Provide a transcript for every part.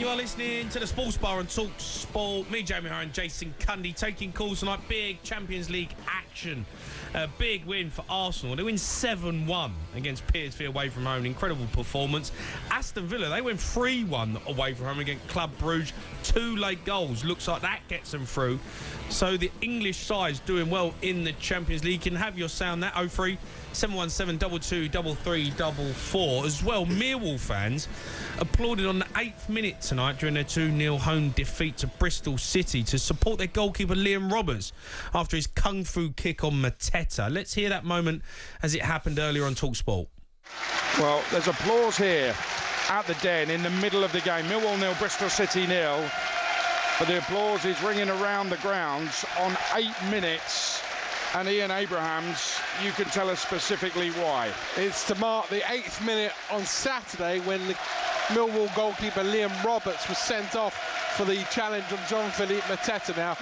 You are listening to the Sports Bar on talkSPORT. Me, Jamie Hurr, and Jason Cundy taking calls tonight. Big Champions League action. A big win for Arsenal. They win 7-1 against PSV away from home. Incredible performance. Aston Villa, they went 3-1 away from home against Club Brugge. 2 late goals. Looks like that gets them through. So the English side's doing well in the Champions League. You can have your sound that 03 717 22 3344 as well. Millwall fans applauded on the 8th minute tonight during their 2-0 home defeat to Bristol City to support their goalkeeper Liam Roberts after his kung fu kick on Mateta. Let's hear that moment as it happened earlier on talkSPORT. Well, there's applause here at the Den in the middle of the game. Millwall 0, Bristol City 0. But the applause is ringing around the grounds on 8 minutes. And Ian Abrahams, you can tell us specifically why. It's to mark the 8th minute on Saturday when the Millwall goalkeeper Liam Roberts was sent off for the challenge on Jean-Philippe Mateta. Now,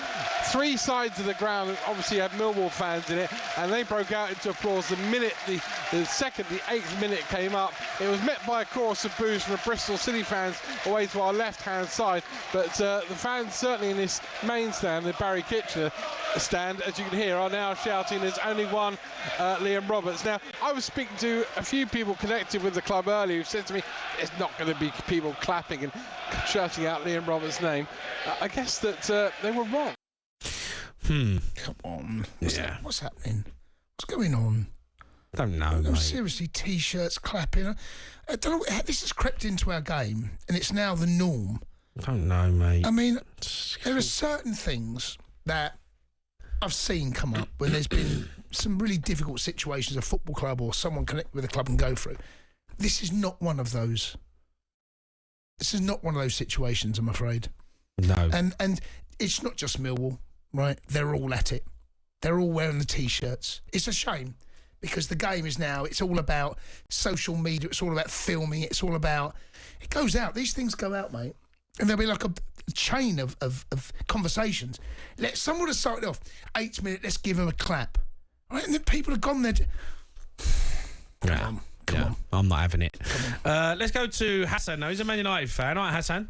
3 sides of the ground obviously had Millwall fans in it, and they broke out into applause the minute the 8th minute came up. It was met by a chorus of boos from the Bristol City fans away to our left-hand side, but the fans certainly in this main stand, the Barry Kitchener stand, as you can hear, are now shouting there's only one Liam Roberts. Now, I was speaking to a few people connected with the club earlier who said to me, there's not going to be people clapping and shouting out Liam Roberts' name. I guess that they were wrong. Come on. What's happening? What's going on? Don't know, No, mate. seriously, T-shirts clapping. I don't know. This has crept into our game, and it's now the norm. Don't know, mate. I mean, there are certain things that I've seen come up when there's been some really difficult situations a football club or someone connected with a club can go through. This is not one of those. This is not one of those situations, I'm afraid. No. And it's not just Millwall, right? They're all at it. They're all wearing the T-shirts. It's a shame because the game is now, it's all about social media. It's all about filming. It's all about, it goes out. These things go out, mate. And there'll be like a chain of conversations. Someone have started off, 8th minute, let's give him a clap. Right? And then people have gone there. Come on. I'm not having it. Let's go to Hassan now. He's a Man United fan. All right, Hassan.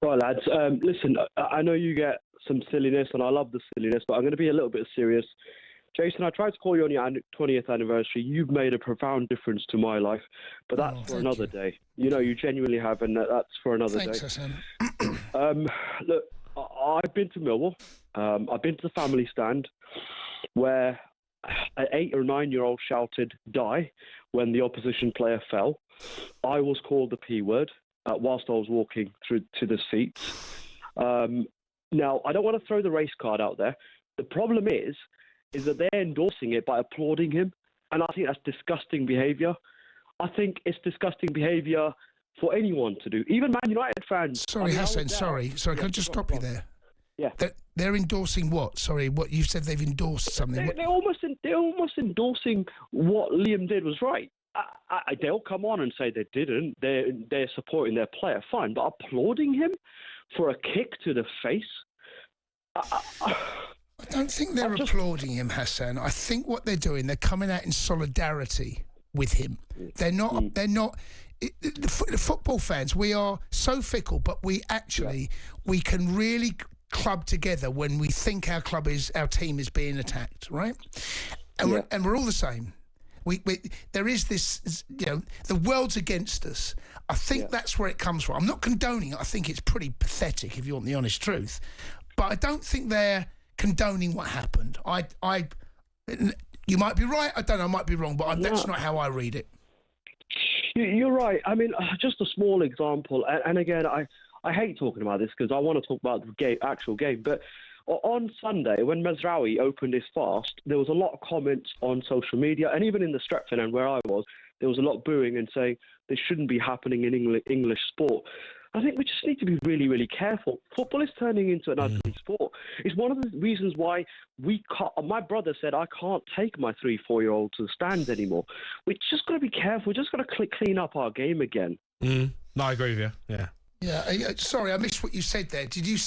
Well, lads, listen, I know you get some silliness, and I love the silliness, but I'm going to be a little bit serious. Jason, I tried to call you on your 20th anniversary. You've made a profound difference to my life, but that's for another day. You know, you genuinely have, and that's for another day. Thanks, Hassan. Look, I've been to Millwall. I've been to the family stand where an 8 or 9-year-old shouted, "Die," when the opposition player fell. I was called the P word whilst I was walking through to the seats. Now, I don't want to throw the race card out there. The problem is that they're endorsing it by applauding him, and I think that's disgusting behaviour. I think it's disgusting behaviour for anyone to do, even Man United fans. Sorry, Hassan, sorry, can I just stop you there? Yeah. They're endorsing what? Sorry, what you said they've endorsed something. They're almost endorsing what Liam did was right. They'll come on and say they didn't. They're supporting their player, fine, but applauding him for a kick to the face. I don't think they're applauding him, Hassan. I think what they're doing, they're coming out in solidarity with him. They're not. They're not. The football fans, we are so fickle, but we can really club together when we think our team is being attacked, right? And we're all the same. There is this, the world's against us. I think that's where it comes from. I'm not condoning it. I think it's pretty pathetic, if you want the honest truth. But I don't think they're condoning what happened. You might be right. I don't know. I might be wrong, but that's not how I read it. You're right. I mean, just a small example. And again, I hate talking about this because I want to talk about the actual game. But on Sunday, when Mazraoui opened his fast, there was a lot of comments on social media, and even in the Stretford end where I was, there was a lot of booing and saying this shouldn't be happening in English sport. I think we just need to be really, really careful. Football is turning into an ugly sport. It's one of the reasons why my brother said, I can't take my 3-4-year-old to the stands anymore. We just got to be careful. We just got to clean up our game again. No, I agree with you. Yeah. Yeah, sorry, I missed what you said there. Did you,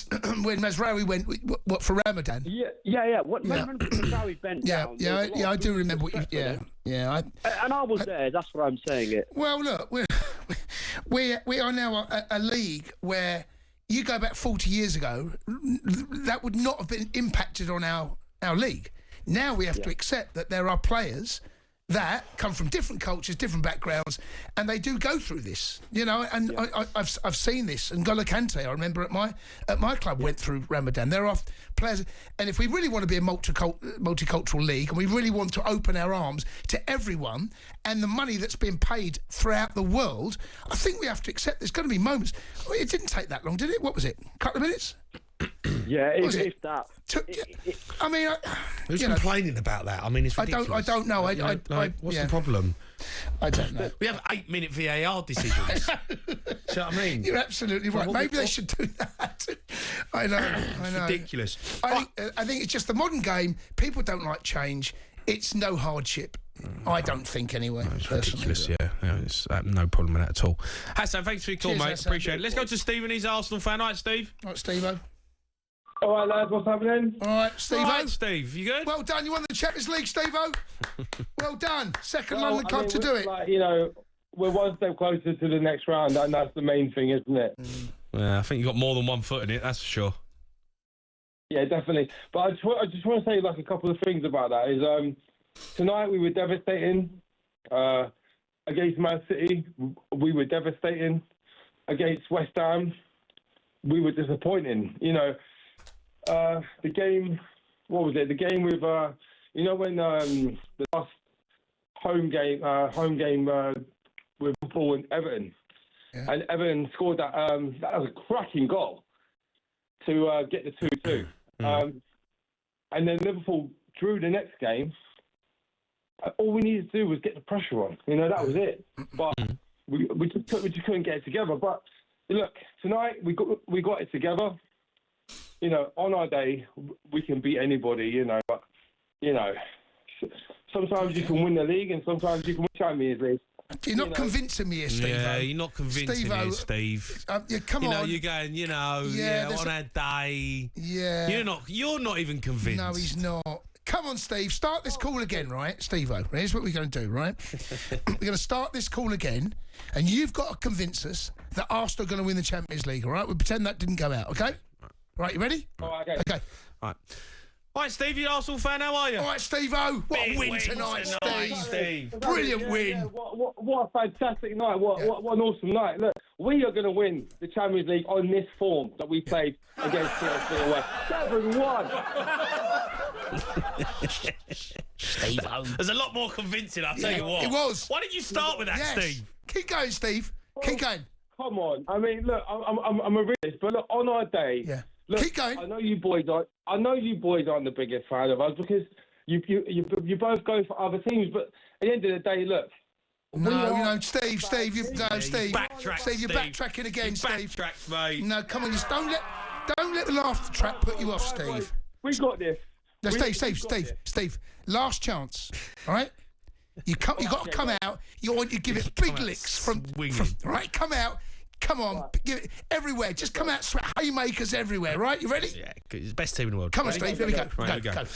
when Mazraoui went, what, for Ramadan? Yeah. When Mazraoui bent down. Yeah, I do remember what you, and I was there, that's what I'm saying it. Well, look, we are now a league where you go back 40 years ago, that would not have been impacted on our league. Now we have to accept that there are players that come from different cultures, different backgrounds, and they do go through this, you know. And I've seen this. And N'Golo Kante, I remember at my club, went through Ramadan. There are players, and if we really want to be a multicultural league, and we really want to open our arms to everyone, and the money that's been paid throughout the world, I think we have to accept there's going to be moments. Well, it didn't take that long, did it? What was it? A couple of minutes? Yeah, if that. I mean, who's complaining about that? I mean, it's ridiculous. I don't know. What's the problem? I don't know. We have 8-minute VAR decisions. Do you know what I mean? You're absolutely right. Maybe they should do that. I know. It's ridiculous. I think it's just the modern game. People don't like change. It's no hardship. I don't think anyway. No, it's ridiculous, yeah. It's no problem with that at all. Hassan, thanks for your call, mate. Hassan. Appreciate it. Let's go to Stephen. He's an Arsenal fan. All right, Steve? All right, Steve-O. All right, lads, what's happening? All right, Steve-O. All right, Steve, you good? Well done. You won the Champions League, Steve-O. Well done. Second London club to do it. Like, you know, we're one step closer to the next round, and that's the main thing, isn't it? Yeah, I think you got more than one foot in it, that's for sure. Yeah, definitely. But I just want to say like a couple of things about that. Is tonight we were devastating. Against Man City, we were devastating. Against West Ham, we were disappointing. You know, the game. What was it? The game with you know when the last home game with Liverpool and Everton, and Everton scored that. That was a cracking goal to get the 2-2. And then Liverpool drew the next game. All we needed to do was get the pressure on. You know, that was it. But we just couldn't get it together. But look, tonight we got it together. You know, on our day we can beat anybody. You know, but you know, sometimes you can win the league and sometimes you can win Champions League. You're not convincing me here, Steve. Yeah, you're not convincing me, Steve. Come on. You know, you're going, on our day. Yeah. You're not even convinced. No, he's not. Come on, Steve. Start this call again, right? Steve-O, here's what we're going to do, right? We're going to start this call again, and you've got to convince us that Arsenal are going to win the Champions League, all right? We'll pretend that didn't go out, okay? Right, you ready? All right, okay. Okay. All right, Steve, you're an Arsenal fan. How are you? All right, Steve-O. What a win tonight, Steve. Brilliant win. What a fantastic night. What an awesome night. Look, we are going to win the Champions League on this form that we played against PSV away. 7-1. Steve-O. There's a lot more convincing, I'll tell you what. It was. Why didn't you start with that, Steve? Keep going, Steve. Keep going. Come on. I mean, look, I'm a realist, but look, on our day, look, keep going. I know you boys aren't the biggest fan of us because you both go for other teams, but at the end of the day, look. No, Steve, Steve, backtrack, Steve, you're backtracking again, Steve. Backtrack, mate. No, come on, just don't let the laughter trap put you off, Steve. We got this. No, Steve, last chance, all right? You got to come out. You give it big licks from right. Come out. Come on, give it everywhere. Just come out, haymakers everywhere. Right, you ready? Yeah, it's the best team in the world. Come on, Steve. Here we go. Right, go. Right,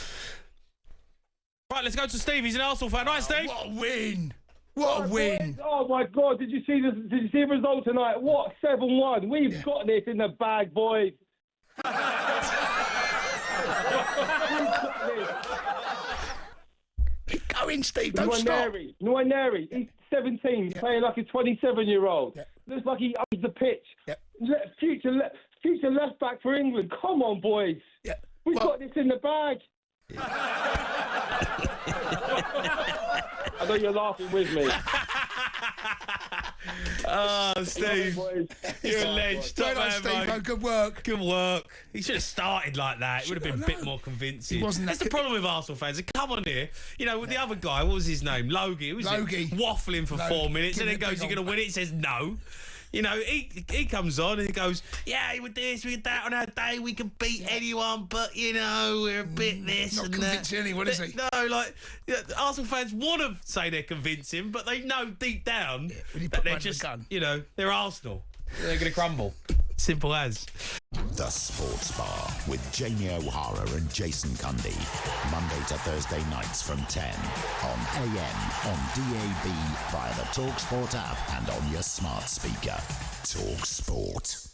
let's go to Steve. He's an Arsenal fan. Right, Steve. What a win! What a win! Oh my God! Did you see the result tonight? What 7-1? We've got this in the bag, boys. Keep going, Steve. Don't stop. Nwaneri, he's 17, playing like a 27-year-old. Looks like he owns the pitch. Future left back for England. Come on, boys. We've got this in the bag. I know you're laughing with me. Oh, Steve, you're a ledge. Well done, Steve. Good work. Good work. He should have started like that. It would have been a bit more convincing. That's the problem with Arsenal fans. They come on here, you know, with the other guy, what was his name? Logie. Waffling for 4 minutes and then goes, you're going to win it. He says no. You know, he comes on and he goes, yeah, with this, with that, on our day, we can beat anyone, but, you know, we're a bit this not and that. Not convincing anyone, is he? No, like, Arsenal fans want to say they're convincing, but they know deep down that they're just, you know, they're Arsenal. They're going to crumble. Simple as. The Sports Bar with Jamie O'Hara and Jason Cundy. Monday to Thursday nights from 10 on AM, on DAB, via the talkSPORT app and on your smart speaker. talkSPORT.